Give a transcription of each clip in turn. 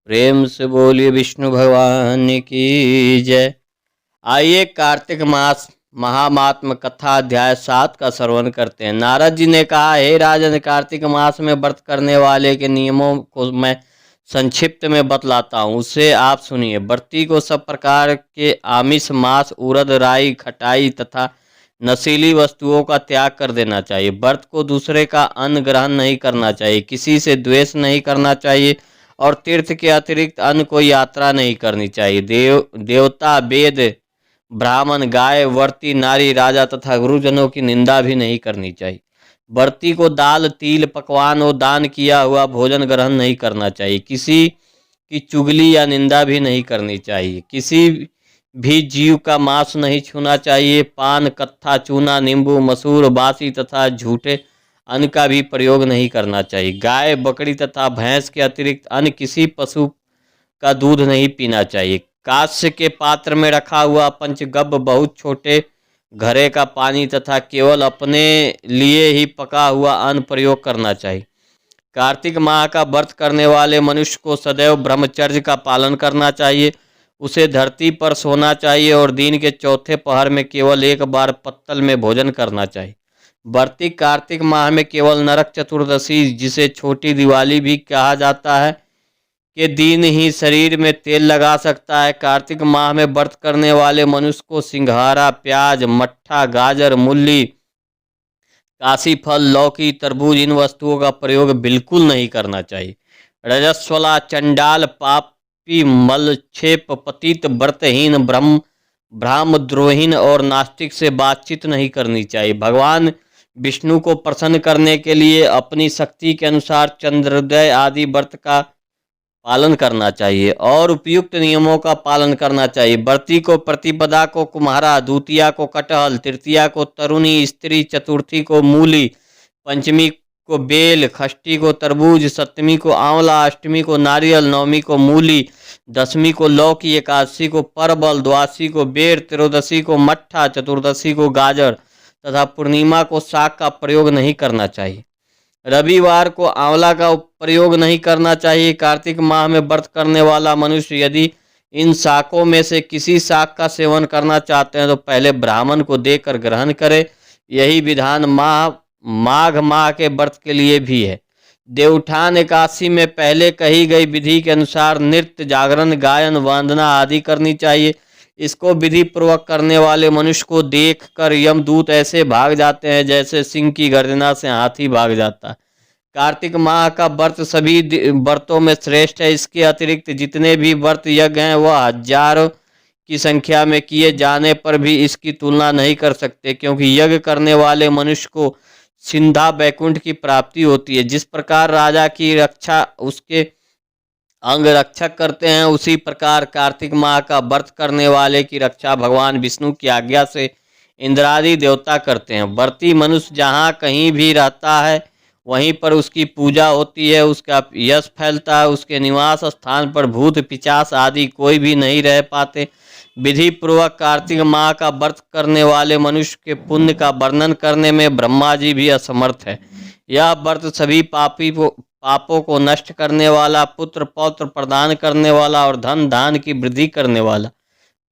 प्रेम से बोलिए विष्णु भगवान की जय। आइए कार्तिक मास महात्म्य कथा अध्याय 7 का श्रवण करते हैं। नारद जी ने कहा, हे राजन, कार्तिक मास में व्रत करने वाले के नियमों को मैं संक्षिप्त में बतलाता हूँ, उसे आप सुनिए। व्रती को सब प्रकार के आमिष, मांस, उड़द, राई, खटाई तथा नशीली वस्तुओं का त्याग कर देना चाहिए। व्रत को दूसरे का अन्न ग्रहण नहीं करना चाहिए, किसी से द्वेष नहीं करना चाहिए और तीर्थ के अतिरिक्त अन्य कोई यात्रा नहीं करनी चाहिए। देवता, वेद, ब्राह्मण, गाय, वर्ती, नारी, राजा तथा गुरुजनों की निंदा भी नहीं करनी चाहिए। व्रती को दाल, तिल, पकवान और दान किया हुआ भोजन ग्रहण नहीं करना चाहिए। किसी की चुगली या निंदा भी नहीं करनी चाहिए। किसी भी जीव का मांस नहीं छूना चाहिए। पान, कत्था, चूना, नींबू, मसूर, बासी तथा झूठे अन्न का भी प्रयोग नहीं करना चाहिए। गाय, बकरी तथा भैंस के अतिरिक्त अन्य किसी पशु का दूध नहीं पीना चाहिए। कांस्य के पात्र में रखा हुआ पंचगव्य, बहुत छोटे घड़े का पानी तथा केवल अपने लिए ही पका हुआ अन्न प्रयोग करना चाहिए। कार्तिक माह का व्रत करने वाले मनुष्य को सदैव ब्रह्मचर्य का पालन करना चाहिए। उसे धरती पर सोना चाहिए और दिन के चौथे पहर में केवल एक बार पत्तल में भोजन करना चाहिए। व्रती कार्तिक माह में केवल नरक चतुर्दशी, जिसे छोटी दिवाली भी कहा जाता है, के दिन ही शरीर में तेल लगा सकता है। कार्तिक माह में व्रत करने वाले मनुष्य को सिंघाड़ा, प्याज, मट्ठा, गाजर, मूली, काशी फल, लौकी, तरबूज इन वस्तुओं का प्रयोग बिल्कुल नहीं करना चाहिए। रजस्वला, चंडाल, पापी, मलक्षेप, पतित, व्रतहीन, ब्राह्मद्रोहीन और नास्तिक से बातचीत नहीं करनी चाहिए। भगवान विष्णु को प्रसन्न करने के लिए अपनी शक्ति के अनुसार चंद्रोदय आदि व्रत का पालन करना चाहिए और उपयुक्त नियमों का पालन करना चाहिए। व्रती को प्रतिपदा को कुम्हारा, द्वितीया को कटहल, तृतीया को तरुणी स्त्री, चतुर्थी को मूली, पंचमी को बेल, षष्ठी को तरबूज, सप्तमी को आंवला, अष्टमी को नारियल, नवमी को मूली, दशमी को लौकी, एकादशी को परवल, द्वादशी को बेर, त्रयोदशी को मट्ठा, चतुर्दशी को गाजर तथा पूर्णिमा को साग का प्रयोग नहीं करना चाहिए। रविवार को आंवला का प्रयोग नहीं करना चाहिए। कार्तिक माह में व्रत करने वाला मनुष्य यदि इन शाकों में से किसी शाक का सेवन करना चाहते हैं तो पहले ब्राह्मण को देकर ग्रहण करें। यही विधान माघ माह के व्रत के लिए भी है। देवउठान एकादशी में पहले कही गई विधि के अनुसार नृत्य, जागरण, गायन, वंदना आदि करनी चाहिए। इसको विधि पूर्वक करने वाले मनुष्य को देखकर यमदूत ऐसे भाग जाते हैं जैसे सिंह की गर्जना से हाथी भाग जाता है। कार्तिक माह का व्रत सभी व्रतों में श्रेष्ठ है। इसके अतिरिक्त जितने भी व्रत यज्ञ हैं वह हजारों की संख्या में किए जाने पर भी इसकी तुलना नहीं कर सकते, क्योंकि यज्ञ करने वाले मनुष्य को सिंधा बैकुंठ की प्राप्ति होती है। जिस प्रकार राजा की रक्षा उसके अंग रक्षक करते हैं, उसी प्रकार कार्तिक माह का व्रत करने वाले की रक्षा भगवान विष्णु की आज्ञा से इंद्रादि देवता करते हैं। व्रती मनुष्य जहाँ कहीं भी रहता है वहीं पर उसकी पूजा होती है, उसका यश फैलता है। उसके निवास स्थान पर भूत, पिशाच आदि कोई भी नहीं रह पाते। विधि पूर्वक कार्तिक माह का व्रत करने वाले मनुष्य के पुण्य का वर्णन करने में ब्रह्मा जी भी असमर्थ है। यह व्रत सभी पापों को नष्ट करने वाला, पुत्र पौत्र प्रदान करने वाला और धन धान की वृद्धि करने वाला।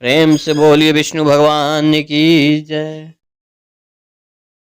प्रेम से बोलिए विष्णु भगवान की जय।